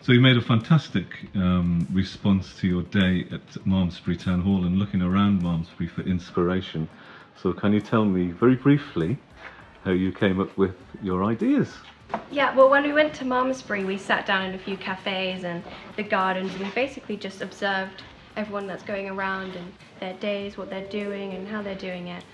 So you made a fantastic response to your day at Malmesbury Town Hall and looking around Malmesbury for inspiration. So can you tell me very briefly how you came up with your ideas? Yeah, well, when we went to Malmesbury, we sat down in a few cafes and the gardens, and we basically just observed everyone that's going around and their days, what they're doing and how they're doing it.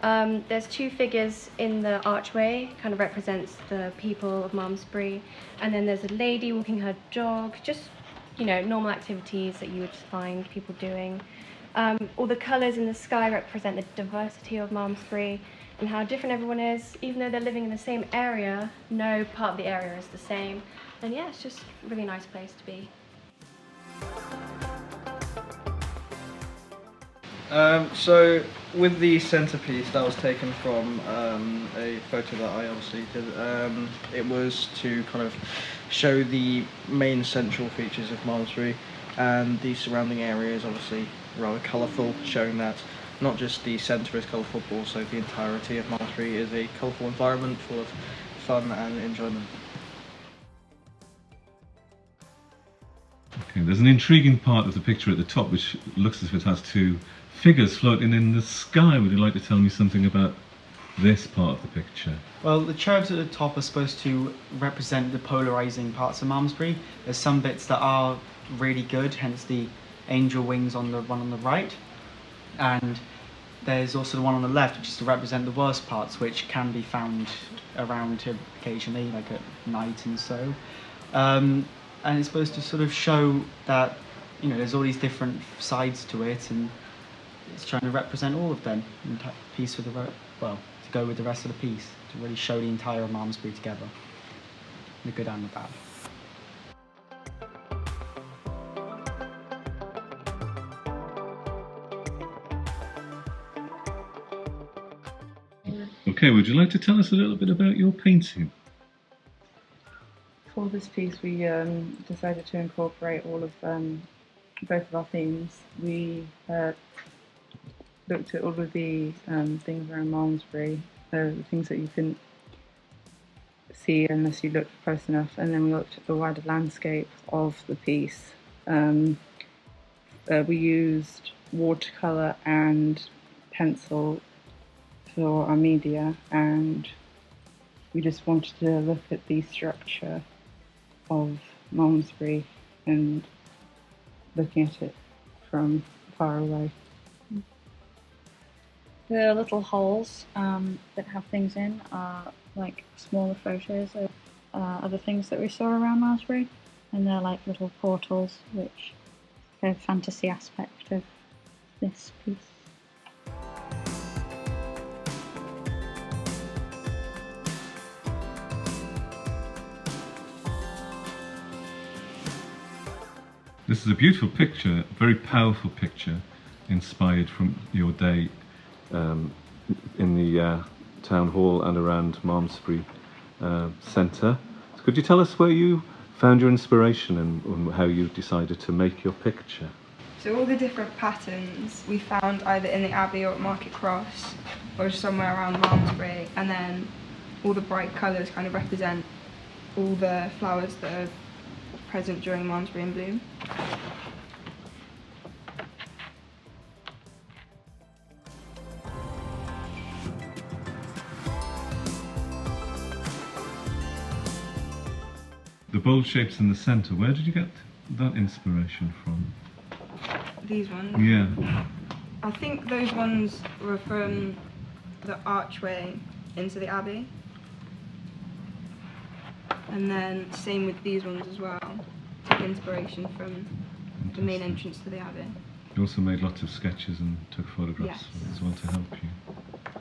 There's two figures in the archway, kind of represents the people of Malmesbury, and then there's a lady walking her dog, just, you know, normal activities that you would find people doing. All the colours in the sky represent the diversity of Malmesbury and how different everyone is. Even though they're living in the same area, no part of the area is the same. And yeah, it's just a really nice place to be. So with the centrepiece, that was taken from a photo that I obviously did. It was to kind of show the main central features of Malmesbury, and the surrounding area is obviously rather colourful, showing that not just the centre is colourful, but also the entirety of Malmesbury is a colourful environment full of fun and enjoyment. Okay, there's an intriguing part of the picture at the top which looks as if it has two figures floating in the sky. Would you like to tell me something about this part of the picture? Well, the cherubs at the top are supposed to represent the polarising parts of Malmesbury. There's some bits that are really good, hence the angel wings on the one on the right. And there's also the one on the left, which is to represent the worst parts, which can be found around occasionally, like at night and so. And it's supposed to sort of show that, you know, there's all these different sides to it, and it's trying to represent all of them in piece with the to go with the rest of the piece, to really show the entire Malmesbury together, the good and the bad. Okay, would you like to tell us a little bit about your painting? For this piece, we decided to incorporate all of both of our themes. We looked at all of the things around Malmesbury, the things that you couldn't see unless you looked close enough, and then we looked at the wider landscape of the piece. We used watercolour and pencil for our media, and we just wanted to look at the structure of Malmesbury and looking at it from far away. The little holes that have things in are like smaller photos of other things that we saw around Malmesbury, and they're like little portals, which is a fantasy aspect of this piece. This is a beautiful picture, a very powerful picture, inspired from your day in the town hall and around Malmesbury Centre. So could you tell us where you found your inspiration and how you decided to make your picture? So all the different patterns we found either in the Abbey or at Market Cross or somewhere around Malmesbury, and then all the bright colours kind of represent all the flowers that are present during Malmesbury in bloom. The bold shapes in the centre, where did you get that inspiration from? These ones? Yeah. I think those ones were from the archway into the Abbey. And then same with these ones as well. Took inspiration from the main entrance to the Abbey. You also made lots of sketches and took photographs Yes. as well to help you.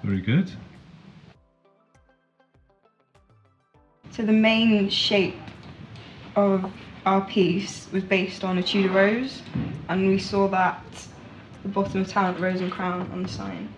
Very good. So the main shape of our piece was based on a Tudor rose, and we saw that at the bottom of Talent Rose and Crown on the sign.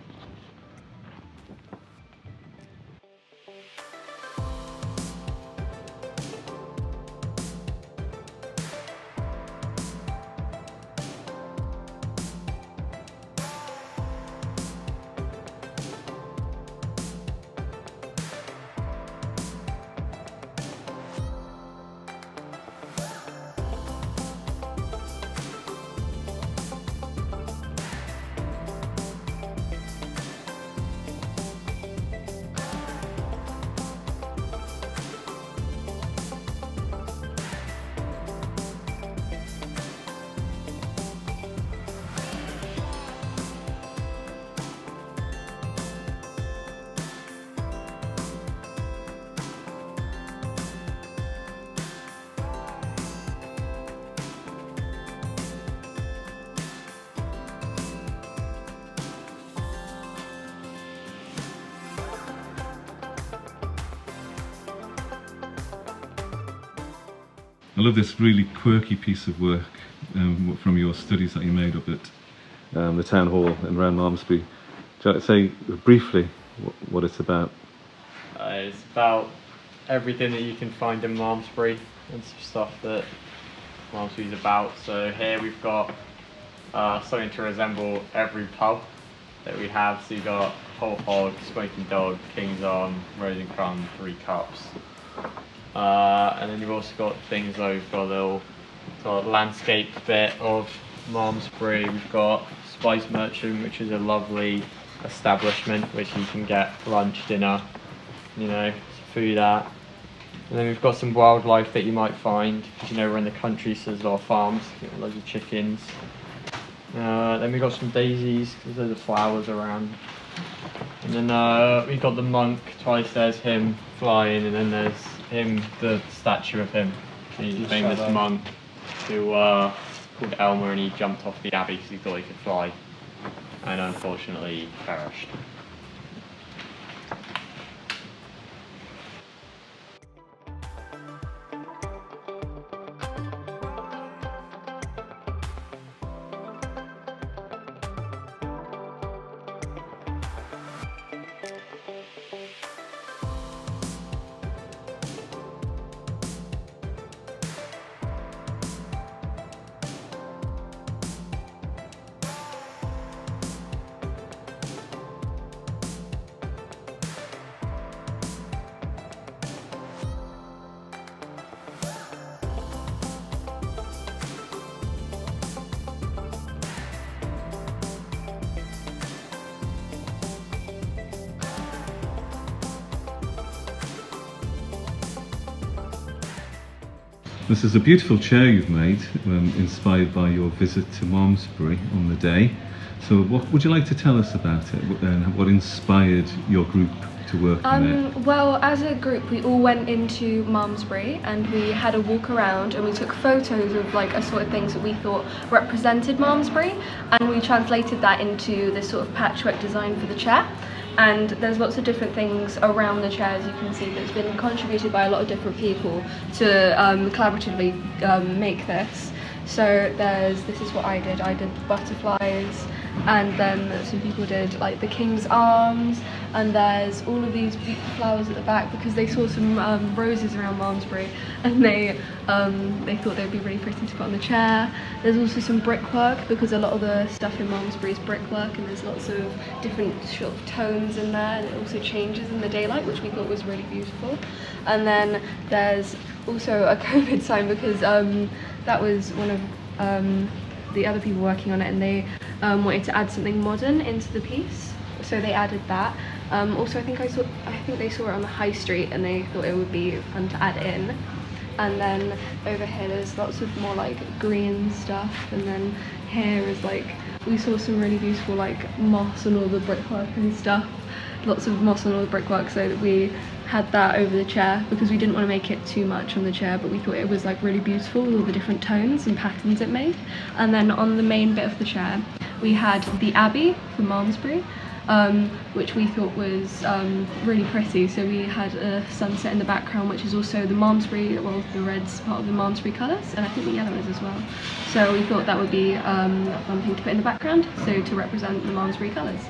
I love this really quirky piece of work from your studies that you made up at the town hall and around Malmesbury. Would you like to say briefly what it's about? It's about everything that you can find in Malmesbury and some stuff that Malmesbury's about. So here we've got something to resemble every pub that we have. So you've got Whole Hog, Smoking Dog, King's Arm, Rose and Crumb, 3 Cups. And then you've also got things like we've got a little sort of landscape bit of Malmesbury. We've got Spice Merchant, which is a lovely establishment which you can get lunch, dinner, you know, food at. And then we've got some wildlife that you might find, because you know we're in the country, so there's a lot of farms, loads of chickens. Then we've got some daisies, because there's flowers around. And then we've got the monk, twice there's him flying, and then there's him, the statue of him. He's a famous monk who called Elmer, and he jumped off the abbey because he thought he could fly, and unfortunately perished. This is a beautiful chair you've made, inspired by your visit to Malmesbury on the day. So what would you like to tell us about it, and what inspired your group to work on it? Well, as a group we all went into Malmesbury and we had a walk around and we took photos of like assorted things that we thought represented Malmesbury, and we translated that into this sort of patchwork design for the chair. And there's lots of different things around the chair, as you can see, that's been contributed by a lot of different people to collaboratively make this. So this is what I did butterflies, and then some people did like the king's arms, and there's all of these beautiful flowers at the back because they saw some roses around Malmesbury and they thought they'd be really pretty to put on the chair. There's also some brickwork because a lot of the stuff in Malmesbury is brickwork, and there's lots of different sort of tones in there, and it also changes in the daylight, which we thought was really beautiful. And then there's also a COVID sign because that was one of the other people working on it, and they wanted to add something modern into the piece, so they added that. Also, I think they saw it on the high street and they thought it would be fun to add in. And then over here there's lots of more like green stuff, and then here is like, we saw some really beautiful like moss on all the brickwork and stuff, lots of moss on all the brickwork, so that we had that over the chair because we didn't want to make it too much on the chair, but we thought it was like really beautiful with all the different tones and patterns it made. And then on the main bit of the chair we had the Abbey from Malmesbury, which we thought was really pretty. So we had a sunset in the background, which is also the Malmesbury, well, the red's part of the Malmesbury colours, and I think the yellow is as well. So we thought that would be a fun thing to put in the background, so to represent the Malmesbury colours.